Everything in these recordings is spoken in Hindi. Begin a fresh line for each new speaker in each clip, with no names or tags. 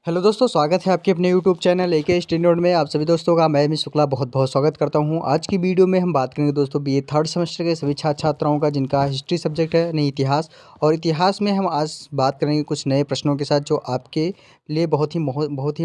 हेलो दोस्तों, स्वागत है आपके अपने यूट्यूब चैनल एके स्टैंडर्ड में। आप सभी दोस्तों का मैं शुक्ला बहुत बहुत स्वागत करता हूं। आज की वीडियो में हम बात करेंगे दोस्तों बीए थर्ड सेमेस्टर के सभी छात्र छात्राओं का जिनका हिस्ट्री सब्जेक्ट है नहीं इतिहास। और इतिहास में हम आज बात करेंगे कुछ नए प्रश्नों के साथ जो आपके लिए बहुत ही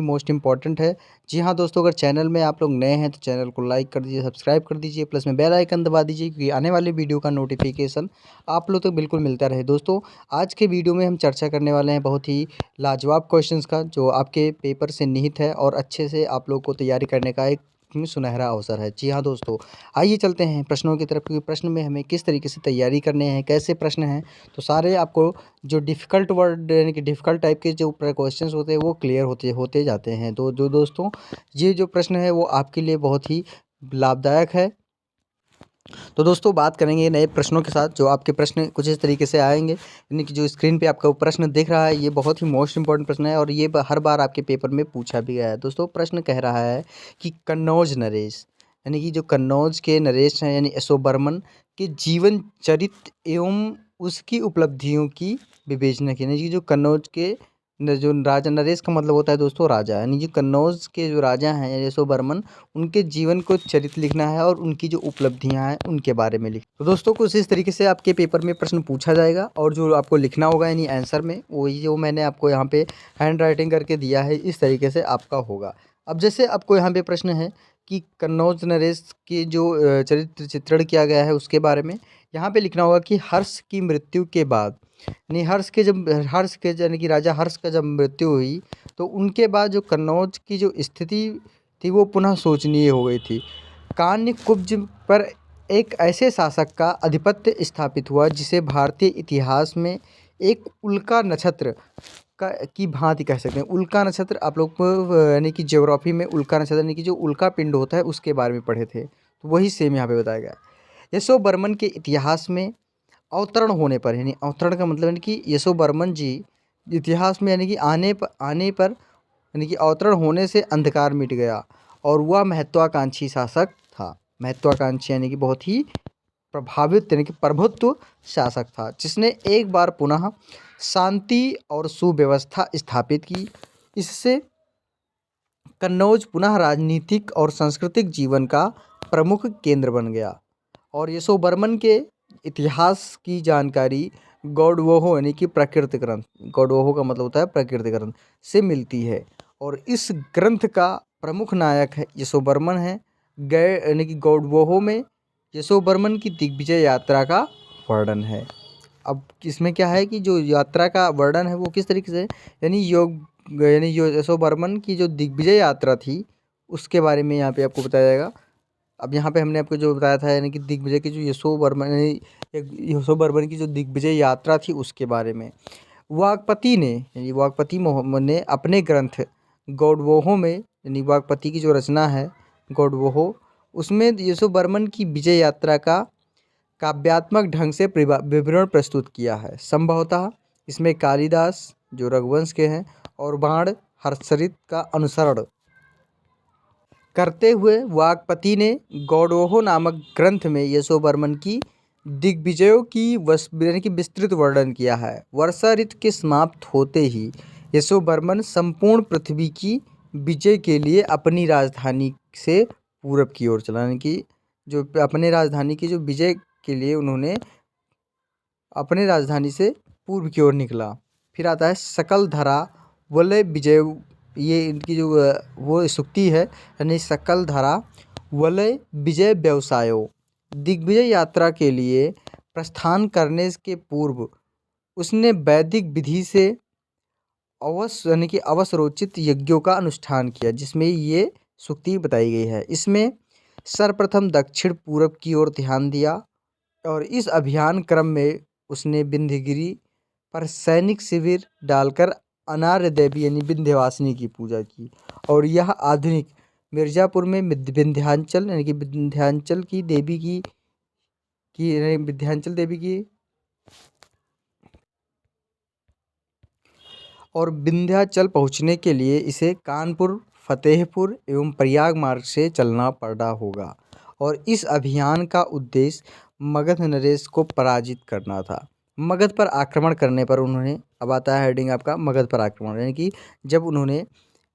मोस्ट इंपॉर्टेंट है। जी हाँ दोस्तों, अगर चैनल में आप लोग नए हैं तो चैनल को लाइक कर दीजिए, सब्सक्राइब कर दीजिए, प्लस में बेल आइकन दबा दीजिए क्योंकि आने वाले वीडियो का नोटिफिकेशन आप लोग तक बिल्कुल मिलता रहे। दोस्तों आज के वीडियो में हम चर्चा करने वाले हैं बहुत ही लाजवाब क्वेश्चंस का जो आपके पेपर से निहित है और अच्छे से आप लोग को तैयारी करने का एक सुनहरा अवसर है। जी हाँ दोस्तों, आइए चलते हैं प्रश्नों की तरफ क्योंकि प्रश्न में हमें किस तरीके से तैयारी करने हैं, कैसे प्रश्न हैं, तो सारे आपको जो डिफ़िकल्ट वर्ड यानी कि डिफ़िकल्ट टाइप के जो क्वेश्चंस होते हैं वो क्लियर होते होते जाते हैं। तो जो दोस्तों ये जो प्रश्न है वो आपके लिए बहुत ही लाभदायक है। तो दोस्तों बात करेंगे नए प्रश्नों के साथ। जो आपके प्रश्न कुछ इस तरीके से आएंगे, यानी कि जो स्क्रीन पे आपका प्रश्न दिख रहा है ये बहुत ही मोस्ट इंपॉर्टेंट प्रश्न है और ये हर बार आपके पेपर में पूछा भी गया है। दोस्तों प्रश्न कह रहा है कि कन्नौज नरेश यानी कि जो कन्नौज के नरेश हैं यानी यशोवर्मन के जीवन चरित्र एवं उसकी उपलब्धियों की विवेचना की। यानी कि जो कन्नौज के जो राजा नरेश का मतलब होता है दोस्तों राजा, यानी कि कन्नौज के जो राजा हैं यशोवर्मन उनके जीवन को चरित्र लिखना है और उनकी जो उपलब्धियां हैं उनके बारे में लिख। तो दोस्तों कुछ इस तरीके से आपके पेपर में प्रश्न पूछा जाएगा और जो आपको लिखना होगा यानी आंसर में वही जो मैंने आपको यहाँ पे हैंड राइटिंग करके दिया है इस तरीके से आपका होगा। अब जैसे आपको यहाँ पे प्रश्न है कि कन्नौज नरेश की जो चरित्र चित्रण किया गया है उसके बारे में यहाँ पे लिखना होगा कि हर्ष की मृत्यु के बाद यानी हर्ष के यानी कि राजा हर्ष का जब मृत्यु हुई तो उनके बाद जो कन्नौज की जो स्थिति थी वो पुनः शोचनीय हो गई थी। कान्य कुब्ज पर एक ऐसे शासक का आधिपत्य स्थापित हुआ जिसे भारतीय इतिहास में एक उल्का नक्षत्र का की भांति कह सकते हैं। उल्का नक्षत्र आप लोग को यानी कि ज्योग्राफी में उल्का नक्षत्र यानी कि जो उल्का पिंड होता है उसके बारे में पढ़े थे, तो वही सेम यहाँ पे बताया गया है। यशोवर्मन के इतिहास में अवतरण होने पर यानी अवतरण का मतलब यानी कि यशोवर्मन जी इतिहास में यानी कि आने पर यानी कि अवतरण होने से अंधकार मिट गया और वह महत्वाकांक्षी शासक था। महत्वाकांक्षी यानी कि बहुत ही प्रभावित यानी कि प्रभुत्व शासक था जिसने एक बार पुनः शांति और सुव्यवस्था स्थापित की। इससे कन्नौज पुनः राजनीतिक और सांस्कृतिक जीवन का प्रमुख केंद्र बन गया। और यशोवर्मन के इतिहास की जानकारी गौडवोह यानी कि प्राकृत ग्रंथ, गौडवोह का मतलब होता है प्राकृत ग्रंथ, से मिलती है। और इस ग्रंथ का प्रमुख नायक है यशोवर्मन है। गए यानी कि गौडवोह में यशोवर्मन की दिग्विजय यात्रा का वर्णन है। अब इसमें क्या है कि जो यात्रा का वर्णन है वो किस तरीके से यानी यशोवर्मन की जो दिग्विजय यात्रा थी उसके बारे में यहाँ पे आपको बताया जाएगा। अब यहाँ पे हमने आपको जो बताया था यानी कि दिग्विजय की जो यशोवर्मन की जो दिग्विजय यात्रा थी उसके बारे में वागपति ने यानी वागपति मोहम्मद ने अपने ग्रंथ गौडवोह में यानी वागपति की जो रचना है गौडवोह उसमें यशोवर्मन की विजय यात्रा का काव्यात्मक ढंग से विवरण प्रस्तुत किया है। संभवतः इसमें कालिदास जो रघुवंश के हैं और बाण हर्षचरित का अनुसरण करते हुए वागपति ने गौडवोह नामक ग्रंथ में यशोवर्मन की दिग्विजयों की यानी कि विस्तृत वर्णन किया है। वर्षा ऋतु के समाप्त होते ही यशोवर्मन संपूर्ण पृथ्वी की विजय के लिए अपनी राजधानी से पूरब की ओर चला, यानी कि जो अपने राजधानी की जो विजय के लिए उन्होंने अपने राजधानी से पूर्व की ओर निकला। फिर आता है सकल धरा वलय विजय, ये इनकी जो वो सूक्ति है यानी सकल धरा वलय विजय व्यवसायों। दिग्विजय यात्रा के लिए प्रस्थान करने के पूर्व उसने वैदिक विधि से अवश्य यानी कि अवसरोचित यज्ञों का अनुष्ठान किया जिसमें ये सूक्ति बताई गई है। इसमें सर्वप्रथम दक्षिण पूरब की ओर ध्यान दिया और इस अभियान क्रम में उसने विंध्यगिरि पर सैनिक शिविर डालकर अनार्य देवी यानी विंध्यवासिनी की पूजा की। और यह आधुनिक मिर्ज़ापुर में विंध्यांचल यानी कि विंध्यांचल की देवी की यानी विंध्यांचल देवी की और विंध्याचल पहुंचने के लिए इसे कानपुर, फतेहपुर एवं प्रयाग मार्ग से चलना पड़ा होगा। और इस अभियान का उद्देश्य मगध नरेश को पराजित करना था। मगध पर आक्रमण करने पर उन्होंने अब आता है हेडिंग आपका मगध पर आक्रमण, यानी कि जब उन्होंने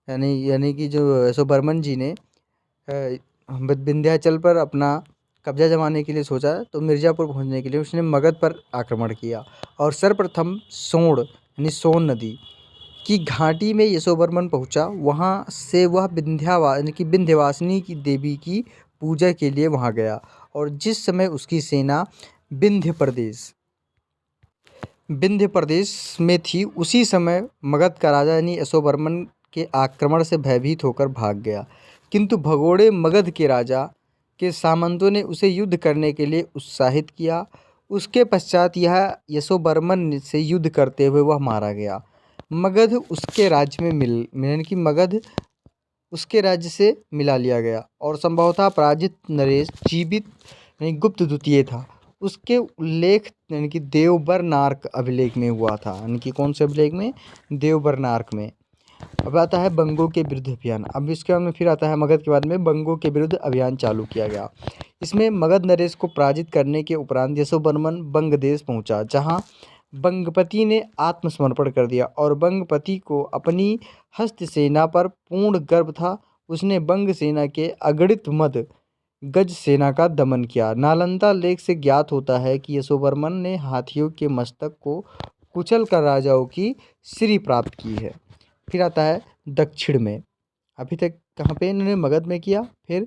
यानी कि जो यशोवर्मन जी ने विंध्याचल पर अपना कब्जा जमाने के लिए सोचा, तो मिर्ज़ापुर पहुंचने के लिए उसने मगध पर आक्रमण किया और सर्वप्रथम सोंड यानी सोन नदी की घाटी में यशोवर्मन पहुंचा। वहां से वह यानी कि विंध्यवासिनी की देवी की पूजा के लिए वहां गया, और जिस समय उसकी सेना विंध्य प्रदेश में थी, उसी समय मगध का राजा यानी यशोवर्मन के आक्रमण से भयभीत होकर भाग गया। किंतु भगोड़े मगध के राजा के सामंतों ने उसे युद्ध करने के लिए उत्साहित किया। उसके पश्चात यह यशोवर्मन से युद्ध करते हुए वह मारा गया। मगध उसके राज्य में यानी कि मगध उसके राज्य से मिला लिया गया, और संभवतः पराजित नरेश जीवित यानी गुप्त द्वितीय था। उसके उल्लेख यानी कि देवबरनार्क अभिलेख में हुआ था, यानी कि कौन से अभिलेख में? देवबरनार्क में। अब आता है बंगों के विरुद्ध अभियान। अब इसके बाद में फिर आता है मगध के बाद में बंगों के विरुद्ध अभियान चालू किया गया। इसमें मगध नरेश को पराजित करने के उपरांत यशोवर्मन बंग देश पहुंचा, जहां बंगपति ने आत्मसमर्पण कर दिया, और बंगपति को अपनी हस्त सेना पर पूर्ण गर्व था। उसने बंग सेना के अगणित मद गज सेना का दमन किया। नालंदा लेख से ज्ञात होता है कि यशोवर्मन ने हाथियों के मस्तक को कुचल कर राजाओं की श्री प्राप्त की है। फिर आता है दक्षिण में। अभी तक कहाँ पे इन्होंने? मगध में किया, फिर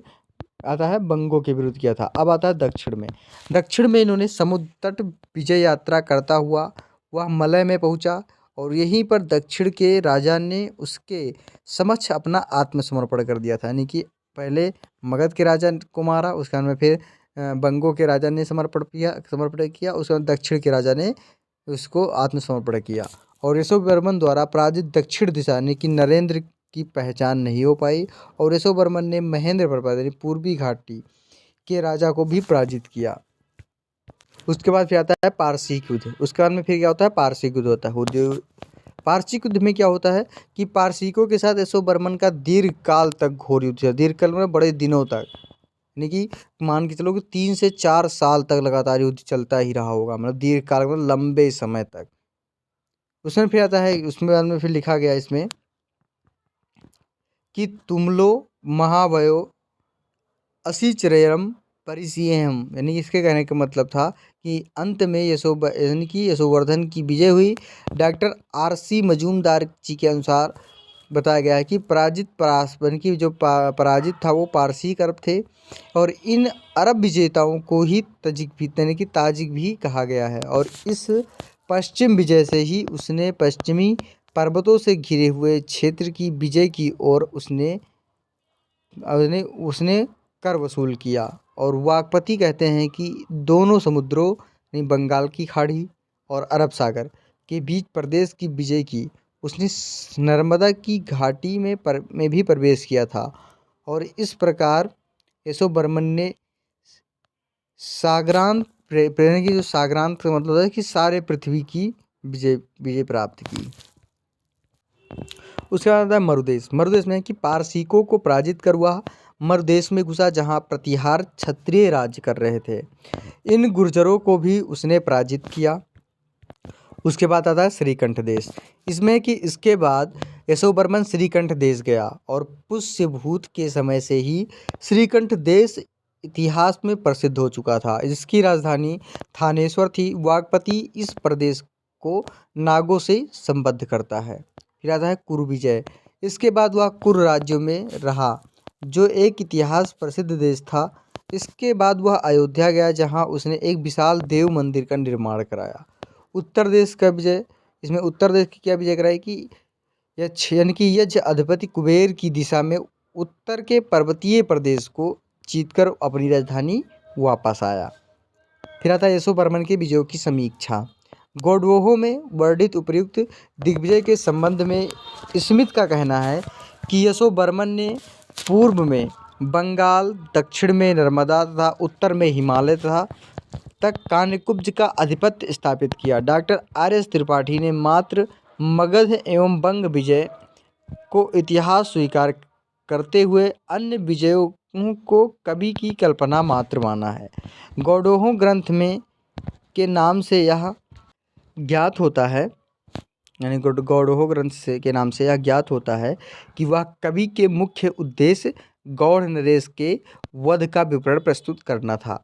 आता है बंगों के विरुद्ध किया था। अब आता है दक्षिण में। दक्षिण में इन्होंने समुद्र तट विजय यात्रा करता हुआ वह मलय में पहुंचा, और यहीं पर दक्षिण के राजा ने उसके समक्ष अपना आत्मसमर्पण कर दिया था। यानी कि पहले मगध के राजा को मारा, उसके बाद में फिर बंगों के राजा ने समर्पण किया, उसके बाद दक्षिण के राजा ने उसको आत्मसमर्पण किया। और यशोवर्मन द्वारा पराजित दक्षिण दिशा यानी कि नरेंद्र की पहचान नहीं हो पाई, और यशोवर्मन ने महेंद्र पर्वत यानी पूर्वी घाटी के राजा को भी पराजित किया। उसके बाद फिर आता है पारसिक युद्ध। उसके बाद में फिर क्या होता है? पारसिक युद्ध होता है। पारसिक युद्ध में क्या होता है कि पारसिकों के साथ यशोवर्मन का दीर्घ काल तक घोर युद्ध है। दीर्घ काल में बड़े दिनों तक, यानी कि मान के चलो कि 3 से 4 साल तक लगातार युद्ध चलता ही रहा होगा, मतलब दीर्घ काल में लंबे समय तक। उसमें फिर आता है, उसमें बाद में फिर लिखा गया इसमें कि तुमलो महावयो असिचरयम परिसीयम, यानी इसके कहने का मतलब था कि अंत में यानी कि यशोवर्धन की विजय हुई। डॉक्टर RC मजूमदार जी के अनुसार बताया गया है कि यानी कि जो पराजित था वो पारसिक अरब थे, और इन अरब विजेताओं को ही तजिक भी यानी कि ताजिक भी कहा गया है। और इस पश्चिम विजय से ही उसने पश्चिमी पर्वतों से घिरे हुए क्षेत्र की विजय की, और उसने कर वसूल किया। और वाकपति कहते हैं कि दोनों समुद्रों यानी बंगाल की खाड़ी और अरब सागर के बीच प्रदेश की विजय की। उसने नर्मदा की घाटी में भी प्रवेश किया था, और इस प्रकार यशोवर्मन ने साग्रांत प्रेरणा की, जो साग्रांत का मतलब है कि सारे पृथ्वी की विजय प्राप्त की। उसके बाद आता है मरुदेश। मरुदेश में कि पारसिकों को पराजित कर वह मरुदेश में घुसा, जहाँ प्रतिहार क्षत्रिय राज्य कर रहे थे। इन गुर्जरों को भी उसने पराजित किया। उसके बाद आता है श्रीकंठ देश। इसमें कि इसके बाद यशोवर्मन श्रीकंठ देश गया, और पुष्यभूत के समय से ही श्रीकंठ देश इतिहास में प्रसिद्ध हो चुका था। इसकी राजधानी थानेश्वर थी। वागपति इस प्रदेश को नागों से संबद्ध करता है। फिर आता है कुरु विजय। इसके बाद वह कुरु राज्यों में रहा, जो एक इतिहास प्रसिद्ध देश था। इसके बाद वह अयोध्या गया, जहां उसने एक विशाल देव मंदिर का निर्माण कराया। उत्तर देश का विजय। इसमें उत्तर देश की क्या विजय कराई कि यानी कि यज्ञ अधिपति कुबेर की दिशा में उत्तर के पर्वतीय प्रदेश को जीतकर अपनी राजधानी वापस आया। फिर आता है यशोवर्मन के विजयों की समीक्षा। गौडवोह में वर्णित उपयुक्त दिग्विजय के संबंध में स्मिथ का कहना है कि यशोवर्मन ने पूर्व में बंगाल, दक्षिण में नर्मदा तथा उत्तर में हिमालय तक कान्यकुब्ज का आधिपत्य स्थापित किया। डॉक्टर RS त्रिपाठी ने मात्र मगध एवं बंग विजय को इतिहास स्वीकार करते हुए अन्य विजयों को कवि की कल्पना मात्र माना है। गौडोह ग्रंथ में के नाम से यह ज्ञात होता है यानी गौड़ोह ग्रंथ से के नाम से यह ज्ञात होता है कि वह कवि के मुख्य उद्देश्य गौड़ नरेश के वध का विवरण प्रस्तुत करना था,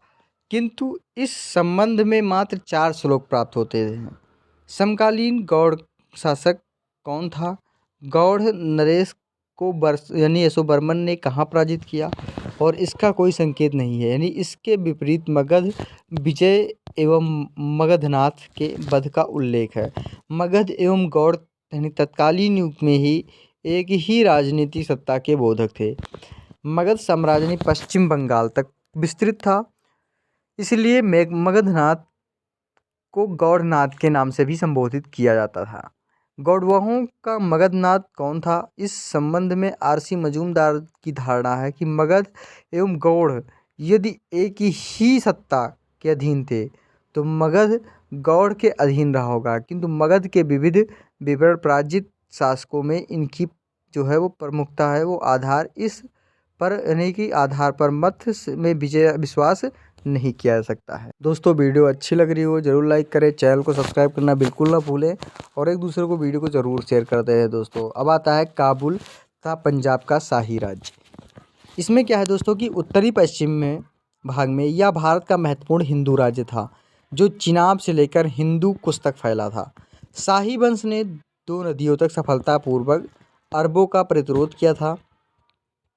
किंतु इस संबंध में मात्र 4 श्लोक प्राप्त होते हैं। समकालीन गौड़ शासक कौन था? गौड़ नरेश को यानी यशोवर्मन ने कहाँ पराजित किया? और इसका कोई संकेत नहीं है। यानी इसके विपरीत मगध विजय एवं मगधनाथ के वध का उल्लेख है। मगध एवं गौड़ यानी तत्कालीन युग में ही एक ही राजनीतिक सत्ता के बोधक थे। मगध साम्राज्य पश्चिम बंगाल तक विस्तृत था, इसलिए मगधनाथ को गौड़नाथ के नाम से भी संबोधित किया जाता था। गौड़वाहों का मगधनाथ कौन था? इस संबंध में आरसी मजूमदार की धारणा है कि मगध एवं गौड़ यदि एक ही सत्ता के अधीन थे तो मगध गौड़ के अधीन रहा होगा, किंतु मगध के विविध विवरण पराजित शासकों में इनकी जो है वो प्रमुखता है, वो आधार इस पर यानी कि आधार पर मत में विश्वास नहीं किया जा सकता है। दोस्तों वीडियो अच्छी लग रही हो जरूर लाइक करें, चैनल को सब्सक्राइब करना बिल्कुल ना भूलें और एक दूसरे को वीडियो को ज़रूर शेयर करते हैं। दोस्तों अब आता है काबुल तथा पंजाब का शाही राज्य। इसमें क्या है दोस्तों कि उत्तरी पश्चिम में भाग में यह भारत का महत्वपूर्ण हिंदू राज्य था, जो चिनाब से लेकर हिंदू कुश तक फैला था। शाही वंश ने 2 नदियों तक सफलतापूर्वक अरबों का प्रतिरोध किया था।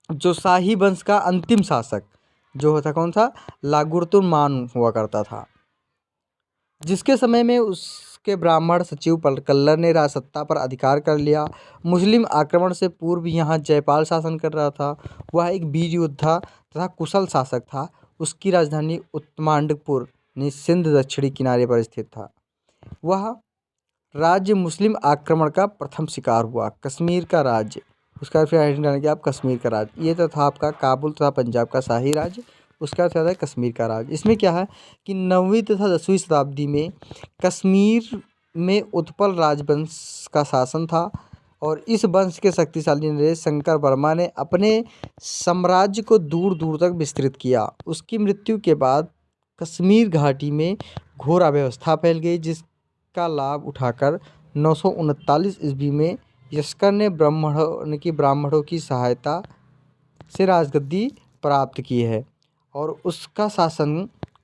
जो शाही वंश का अंतिम शासक जो होता कौन था? लागुर्तुमान हुआ करता था, जिसके समय में उसके ब्राह्मण सचिव कल्लर ने राजसत्ता पर अधिकार कर लिया। मुस्लिम आक्रमण से पूर्व यहाँ जयपाल शासन कर रहा था। वह एक वीर योद्धा तथा कुशल शासक था। उसकी राजधानी उत्तमांडपुर सिंध दक्षिणी किनारे पर स्थित था। वह राज्य मुस्लिम आक्रमण का प्रथम शिकार हुआ। कश्मीर का राज्य, उसका फिर आइडेंटिटी डालेंगे आप, कश्मीर का राज्य। ये तो था आपका काबुल तथा पंजाब का शाही राज्य, उसका अर्थ है कश्मीर का राज्य। इसमें क्या है कि 9वीं तथा 10वीं शताब्दी में कश्मीर में उत्पल राजवंश का शासन था और इस वंश के शक्तिशाली नरेश शंकर वर्मा ने अपने साम्राज्य को दूर दूर तक विस्तृत किया। उसकी मृत्यु के बाद कश्मीर घाटी में घोर अव्यवस्था फैल गई, जिसका लाभ उठाकर 939 ईस्वी में यस्कर ने ब्राह्मणों की सहायता से राजगद्दी प्राप्त की है और उसका शासन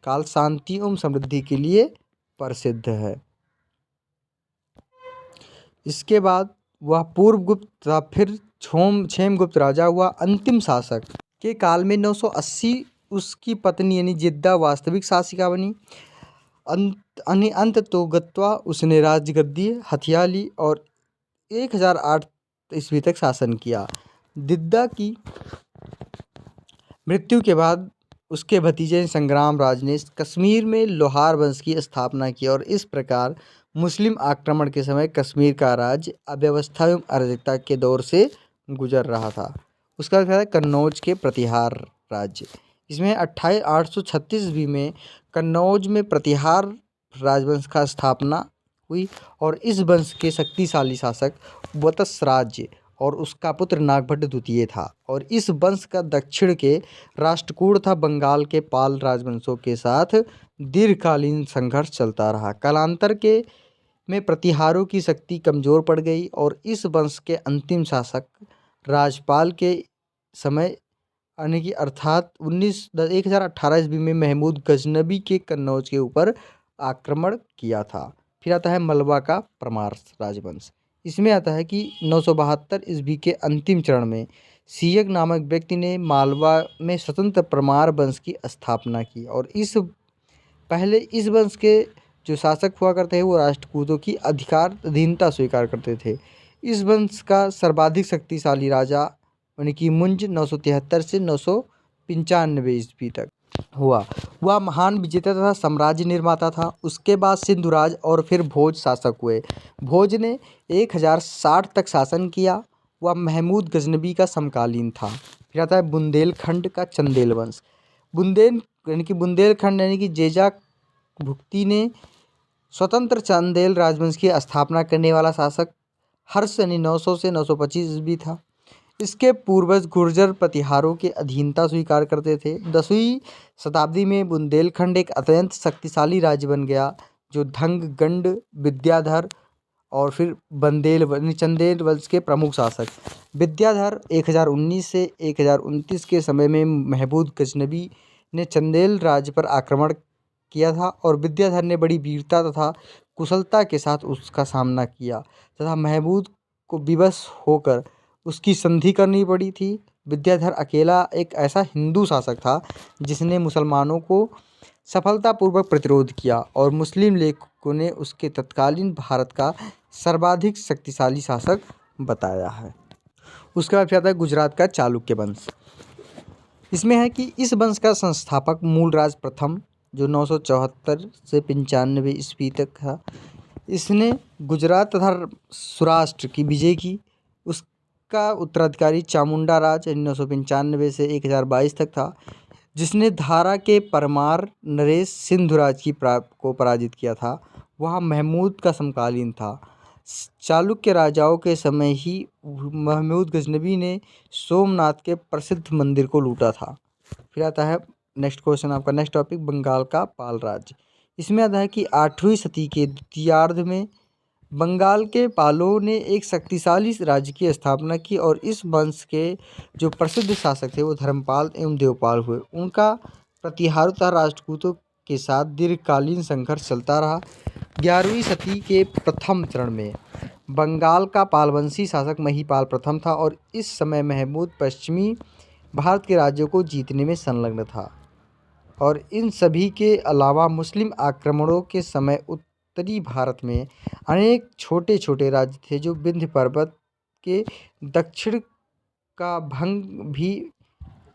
काल शांति एवं समृद्धि के लिए प्रसिद्ध है। इसके बाद वह पूर्व गुप्त तथा फिर क्षेमगुप्त राजा हुआ। अंतिम शासक के काल में 980 उसकी पत्नी यानी जिद्दा वास्तविक शासिका बनी। अंत तो गत्वा उसने राजगद्दी हथिया ली और 1008 ईस्वी तक शासन किया। जिद्दा की मृत्यु के बाद उसके भतीजे संग्राम राज ने कश्मीर में लोहार वंश की स्थापना की और इस प्रकार मुस्लिम आक्रमण के समय कश्मीर का राज्य अव्यवस्था एवं अराजकता के दौर से गुजर रहा था। उसका क्या है? कन्नौज के प्रतिहार राज्य। इसमें 836 ईस्वी में कन्नौज में प्रतिहार राजवंश का स्थापना हुई और इस वंश के शक्तिशाली शासक वत्स राज्य और उसका पुत्र नागभट्ट द्वितीय था और इस वंश का दक्षिण के राष्ट्रकूट तथा बंगाल के पाल राजवंशों के साथ दीर्घकालीन संघर्ष चलता रहा। कालांतर के में प्रतिहारों की शक्ति कमज़ोर पड़ गई और इस वंश के अंतिम शासक राजपाल के समय यानी कि अर्थात 1018 ईस्वी में महमूद गजनबी के कन्नौज के ऊपर आक्रमण किया था। फिर आता है मलवा का परमार राजवंश। इसमें आता है कि 972 ईस्वी के अंतिम चरण में सियक नामक व्यक्ति ने मालवा में स्वतंत्र परमार वंश की स्थापना की और इस वंश के जो शासक हुआ करते हैं वो राष्ट्रकूटों की अधीनता स्वीकार करते थे। इस वंश का सर्वाधिक शक्तिशाली राजा यानी कि मुंज 973 से 995 ईस्वी तक हुआ। वह महान विजेता तथा साम्राज्य निर्माता था। उसके बाद सिंधुराज और फिर भोज शासक हुए। भोज ने 1060 तक शासन किया। वह महमूद गजनबी का समकालीन था। फिर आता है बुंदेलखंड का चंदेल वंश। बुंदेलखंड यानी कि जेजा भुक्ति ने स्वतंत्र चंदेल राजवंश की स्थापना करने वाला शासक हर्ष यानी 900 से 925 ईस्वी था। इसके पूर्वज गुर्जर प्रतिहारों के अधीनता स्वीकार करते थे। 10वीं शताब्दी में बुंदेलखंड एक अत्यंत शक्तिशाली राज्य बन गया जो धंग, गंड, विद्याधर और फिर चंदेल वंश के प्रमुख शासक। विद्याधर 1019 से 1029 के समय में महमूद गजनबी ने चंदेल राज्य पर आक्रमण किया था और विद्याधर ने बड़ी वीरता तथा कुशलता के साथ उसका सामना किया तथा महमूद को विवश होकर उसकी संधि करनी पड़ी थी। विद्याधर अकेला एक ऐसा हिंदू शासक था जिसने मुसलमानों को सफलतापूर्वक प्रतिरोध किया और मुस्लिम लेखकों ने उसके तत्कालीन भारत का सर्वाधिक शक्तिशाली शासक बताया है। उसके बाद फिर आता है गुजरात का चालुक्य वंश। इसमें है कि इस वंश का संस्थापक मूलराज प्रथम जो 974 से 95 ईस्वी तक था, इसने गुजरात तथा सौराष्ट्र की विजय की। उसका उत्तराधिकारी चामुंडा राज 995 से 1022 तक था, जिसने धारा के परमार नरेश सिंधुराज को पराजित किया था। वह महमूद का समकालीन था। चालुक्य राजाओं के समय ही महमूद गजनबी ने सोमनाथ के प्रसिद्ध मंदिर को लूटा था। फिर आता है नेक्स्ट क्वेश्चन, आपका नेक्स्ट टॉपिक बंगाल का पाल राज्य। इसमें आता है कि 8वीं सदी के द्वितीयार्ध में बंगाल के पालों ने एक शक्तिशाली राज्य की स्थापना की और इस वंश के जो प्रसिद्ध शासक थे वो धर्मपाल एवं देवपाल हुए। उनका प्रतिहार तथा राष्ट्रकूटों के साथ दीर्घकालीन संघर्ष चलता रहा। 11वीं सदी के प्रथम चरण में बंगाल का पालवंशी शासक महिपाल प्रथम था और इस समय महमूद पश्चिमी भारत के राज्यों को जीतने में संलग्न था। और इन सभी के अलावा मुस्लिम आक्रमणों के समय उत्तरी भारत में अनेक छोटे छोटे राज्य थे जो विंध्य पर्वत के दक्षिण का भंग भी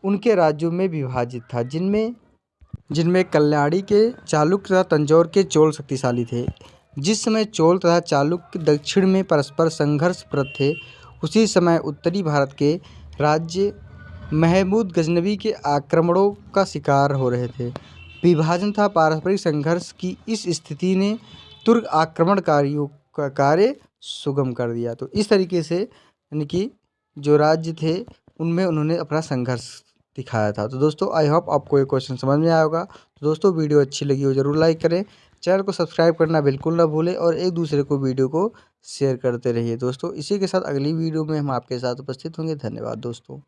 उनके राज्यों में विभाजित था, जिनमें कल्याणी के चालुक्य तथा तंजौर के चोल शक्तिशाली थे। जिस समय चोल तथा चालुक्य दक्षिण में परस्पर संघर्षप्रद थे, उसी समय उत्तरी भारत के राज्य महमूद गजनबी के आक्रमणों का शिकार हो रहे थे। विभाजन तथा पारस्परिक संघर्ष की इस स्थिति ने तुर्क आक्रमणकारियों का कार्य सुगम कर दिया। तो इस तरीके से यानी कि जो राज्य थे उनमें उन्होंने अपना संघर्ष दिखाया था। तो दोस्तों आई होप आपको ये क्वेश्चन समझ में आया होगा। तो दोस्तों वीडियो अच्छी लगी हो ज़रूर लाइक करें, चैनल को सब्सक्राइब करना बिल्कुल ना भूलें और एक दूसरे को वीडियो को शेयर करते रहिए। दोस्तों इसी के साथ अगली वीडियो में हम आपके साथ उपस्थित होंगे। धन्यवाद दोस्तों।